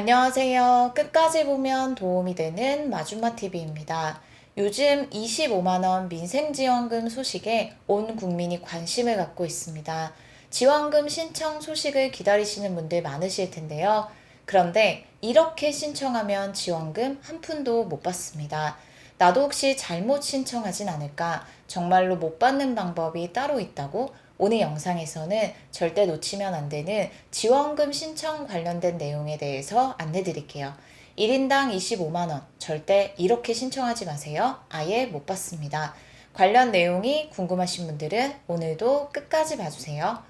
안녕하세요. 끝까지 보면 도움이 되는 마줌마TV입니다. 요즘 25만원 민생지원금 소식에 온 국민이 관심을 갖고 있습니다. 지원금 신청 소식을 기다리시는 분들 많으실 텐데요. 그런데 이렇게 신청하면 지원금 한 푼도 못 받습니다. 나도 혹시 잘못 신청하진 않을까? 정말로 못 받는 방법이 따로 있다고? 오늘 영상에서는 절대 놓치면 안 되는 지원금 신청 관련된 내용에 대해서 안내 드릴게요. 1인당 25만원, 절대 이렇게 신청하지 마세요. 아예 못 받습니다. 관련 내용이 궁금하신 분들은 오늘도 끝까지 봐주세요.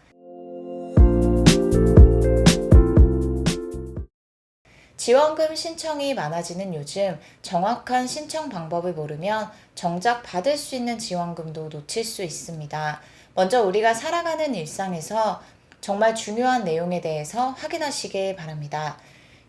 지원금 신청이 많아지는 요즘 정확한 신청 방법을 모르면 정작 받을 수 있는 지원금도 놓칠 수 있습니다. 먼저 우리가 살아가는 일상에서 정말 중요한 내용에 대해서 확인하시길 바랍니다.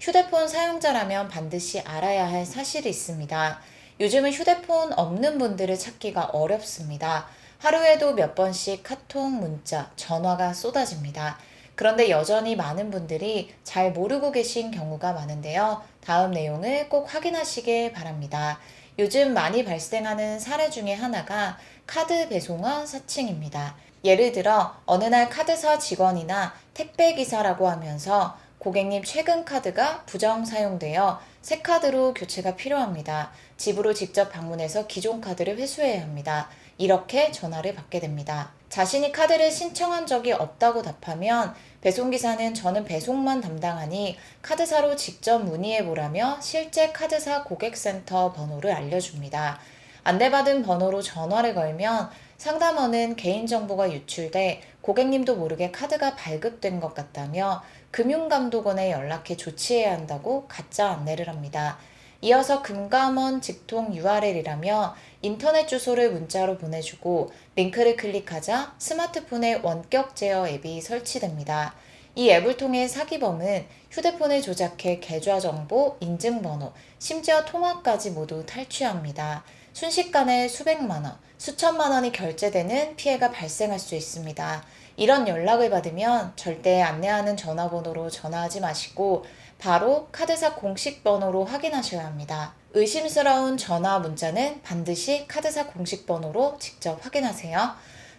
휴대폰 사용자라면 반드시 알아야 할 사실이 있습니다. 요즘은 휴대폰 없는 분들을 찾기가 어렵습니다. 하루에도 몇 번씩 카톡, 문자, 전화가 쏟아집니다. 그런데 여전히 많은 분들이 잘 모르고 계신 경우가 많은데요. 다음 내용을 꼭 확인하시길 바랍니다. 요즘 많이 발생하는 사례 중에 하나가 카드 배송원 사칭입니다. 예를 들어 어느 날 카드사 직원이나 택배기사라고 하면서 고객님 최근 카드가 부정 사용되어 새 카드로 교체가 필요합니다. 집으로 직접 방문해서 기존 카드를 회수해야 합니다. 이렇게 전화를 받게 됩니다. 자신이 카드를 신청한 적이 없다고 답하면 배송기사는 저는 배송만 담당하니 카드사로 직접 문의해보라며 실제 카드사 고객센터 번호를 알려줍니다. 안내받은 번호로 전화를 걸면 상담원은 개인정보가 유출돼 고객님도 모르게 카드가 발급된 것 같다며 금융감독원에 연락해 조치해야 한다고 가짜 안내를 합니다. 이어서 금감원 직통 URL이라며 인터넷 주소를 문자로 보내주고 링크를 클릭하자 스마트폰에 원격 제어 앱이 설치됩니다. 이 앱을 통해 사기범은 휴대폰을 조작해 계좌 정보, 인증번호, 심지어 통화까지 모두 탈취합니다. 순식간에 수백만 원, 수천만 원이 결제되는 피해가 발생할 수 있습니다. 이런 연락을 받으면 절대 안내하는 전화번호로 전화하지 마시고 바로 카드사 공식 번호로 확인하셔야 합니다. 의심스러운 전화 문자는 반드시 카드사 공식 번호로 직접 확인하세요.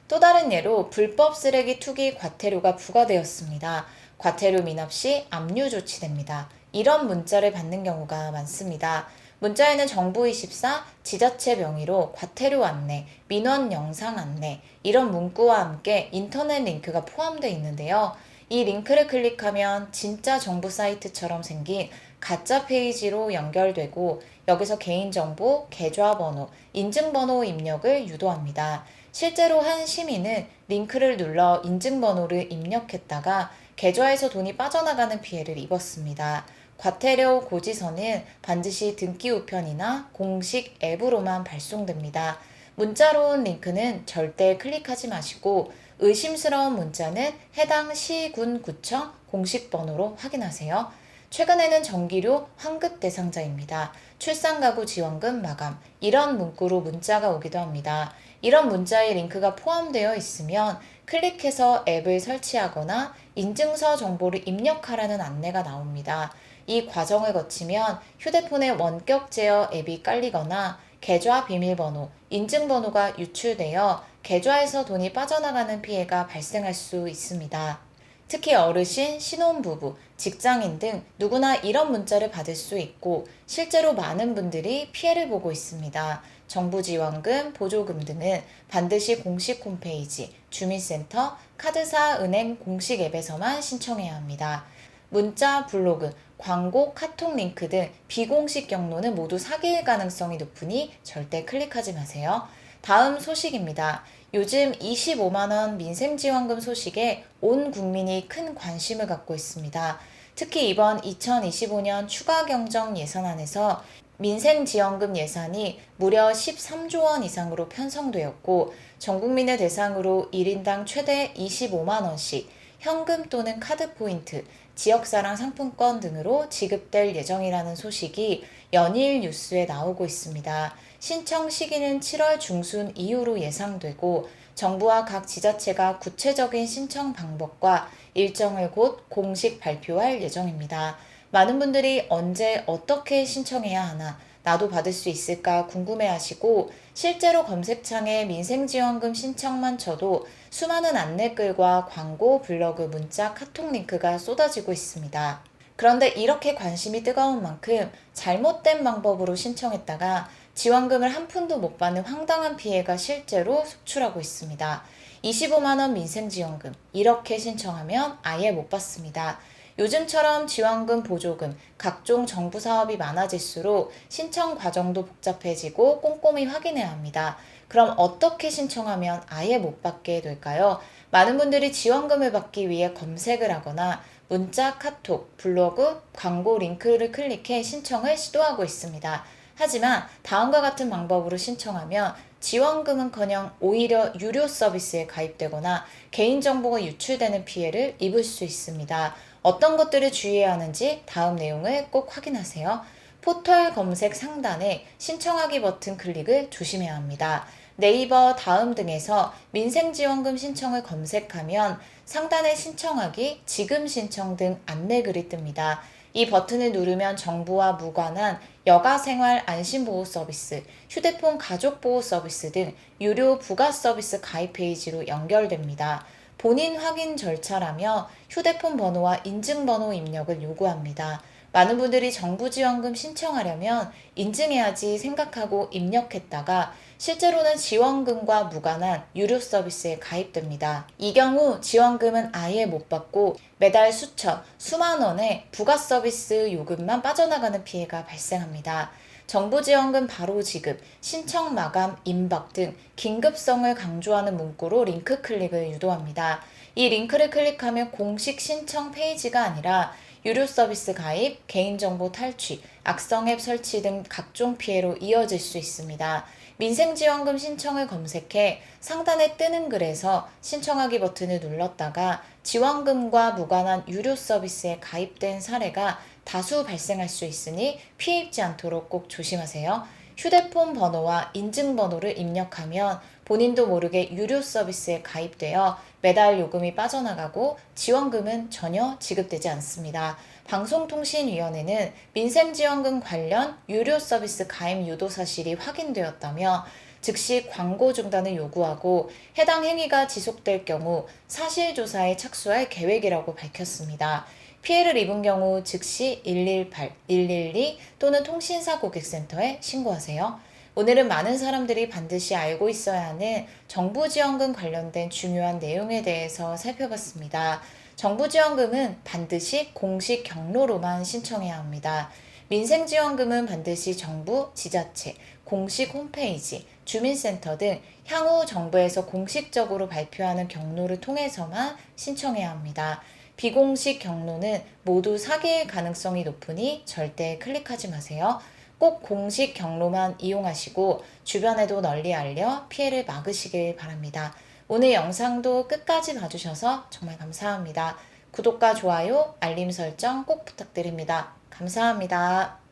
또 다른 예로 불법 쓰레기 투기 과태료가 부과되었습니다. 과태료 미납 시 압류 조치됩니다. 이런 문자를 받는 경우가 많습니다. 문자에는 정부24 지자체 명의로 과태료 안내, 민원 영상 안내 이런 문구와 함께 인터넷 링크가 포함되어 있는데요. 이 링크를 클릭하면 진짜 정부 사이트처럼 생긴 가짜 페이지로 연결되고 여기서 개인정보, 계좌번호, 인증번호 입력을 유도합니다. 실제로 한 시민은 링크를 눌러 인증번호를 입력했다가 계좌에서 돈이 빠져나가는 피해를 입었습니다. 과태료 고지서는 반드시 등기 우편이나 공식 앱으로만 발송됩니다. 문자로 온 링크는 절대 클릭하지 마시고 의심스러운 문자는 해당 시, 군, 구청 공식 번호로 확인하세요. 최근에는 전기료 환급 대상자입니다. 출산가구 지원금 마감 이런 문구로 문자가 오기도 합니다. 이런 문자에 링크가 포함되어 있으면 클릭해서 앱을 설치하거나 인증서 정보를 입력하라는 안내가 나옵니다. 이 과정을 거치면 휴대폰에 원격 제어 앱이 깔리거나 계좌 비밀번호, 인증번호가 유출되어 계좌에서 돈이 빠져나가는 피해가 발생할 수 있습니다. 특히 어르신, 신혼부부, 직장인 등 누구나 이런 문자를 받을 수 있고 실제로 많은 분들이 피해를 보고 있습니다. 정부 지원금, 보조금 등은 반드시 공식 홈페이지, 주민센터, 카드사, 은행 공식 앱에서만 신청해야 합니다. 문자, 블로그, 광고, 카톡 링크 등 비공식 경로는 모두 사기일 가능성이 높으니 절대 클릭하지 마세요. 다음 소식입니다. 요즘 25만원 민생지원금 소식에 온 국민이 큰 관심을 갖고 있습니다. 특히 이번 2025년 추가경정 예산안에서 민생지원금 예산이 무려 13조 원 이상으로 편성되었고 전 국민을 대상으로 1인당 최대 25만원씩 현금 또는 카드 포인트, 지역사랑 상품권 등으로 지급될 예정이라는 소식이 연일 뉴스에 나오고 있습니다. 신청 시기는 7월 중순 이후로 예상되고 정부와 각 지자체가 구체적인 신청 방법과 일정을 곧 공식 발표할 예정입니다. 많은 분들이 언제 어떻게 신청해야 하나, 나도 받을 수 있을까 궁금해 하시고, 실제로 검색창에 민생지원금 신청만 쳐도 수많은 안내글과 광고, 블로그, 문자, 카톡 링크가 쏟아지고 있습니다. 그런데 이렇게 관심이 뜨거운 만큼 잘못된 방법으로 신청했다가 지원금을 한 푼도 못 받는 황당한 피해가 실제로 속출하고 있습니다. 25만 원 민생지원금 이렇게 신청하면 아예 못 받습니다. 요즘처럼 지원금, 보조금, 각종 정부 사업이 많아질수록 신청 과정도 복잡해지고 꼼꼼히 확인해야 합니다. 그럼 어떻게 신청하면 아예 못 받게 될까요? 많은 분들이 지원금을 받기 위해 검색을 하거나 문자, 카톡, 블로그, 광고 링크를 클릭해 신청을 시도하고 있습니다. 하지만 다음과 같은 방법으로 신청하면 지원금은커녕 오히려 유료 서비스에 가입되거나 개인정보가 유출되는 피해를 입을 수 있습니다. 어떤 것들을 주의해야 하는지 다음 내용을 꼭 확인하세요. 포털 검색 상단에 신청하기 버튼 클릭을 조심해야 합니다. 네이버, 다음 등에서 민생지원금 신청을 검색하면 상단에 신청하기, 지금 신청 등 안내글이 뜹니다. 이 버튼을 누르면 정부와 무관한 여가생활 안심보호 서비스, 휴대폰 가족보호 서비스 등 유료 부가 서비스 가입 페이지로 연결됩니다. 본인 확인 절차라며 휴대폰 번호와 인증번호 입력을 요구합니다. 많은 분들이 정부 지원금 신청하려면 인증해야지 생각하고 입력했다가 실제로는 지원금과 무관한 유료 서비스에 가입됩니다. 이 경우 지원금은 아예 못 받고 매달 수천, 수만 원의 부가 서비스 요금만 빠져나가는 피해가 발생합니다. 정부 지원금 바로 지급, 신청 마감, 임박 등 긴급성을 강조하는 문구로 링크 클릭을 유도합니다. 이 링크를 클릭하면 공식 신청 페이지가 아니라 유료 서비스 가입, 개인정보 탈취, 악성 앱 설치 등 각종 피해로 이어질 수 있습니다. 민생지원금 신청을 검색해 상단에 뜨는 글에서 신청하기 버튼을 눌렀다가 지원금과 무관한 유료 서비스에 가입된 사례가 다수 발생할 수 있으니 피해 입지 않도록 꼭 조심하세요. 휴대폰 번호와 인증번호를 입력하면 본인도 모르게 유료 서비스에 가입되어 매달 요금이 빠져나가고 지원금은 전혀 지급되지 않습니다. 방송통신위원회는 민생지원금 관련 유료 서비스 가입 유도 사실이 확인되었다며 즉시 광고 중단을 요구하고 해당 행위가 지속될 경우 사실조사에 착수할 계획이라고 밝혔습니다. 피해를 입은 경우 즉시 118, 112 또는 통신사 고객센터에 신고하세요. 오늘은 많은 사람들이 반드시 알고 있어야 하는 정부 지원금 관련된 중요한 내용에 대해서 살펴봤습니다. 정부 지원금은 반드시 공식 경로로만 신청해야 합니다. 민생지원금은 반드시 정부, 지자체, 공식 홈페이지, 주민센터 등 향후 정부에서 공식적으로 발표하는 경로를 통해서만 신청해야 합니다. 비공식 경로는 모두 사기일 가능성이 높으니 절대 클릭하지 마세요. 꼭 공식 경로만 이용하시고 주변에도 널리 알려 피해를 막으시길 바랍니다. 오늘 영상도 끝까지 봐주셔서 정말 감사합니다. 구독과 좋아요, 알림 설정 꼭 부탁드립니다. 감사합니다.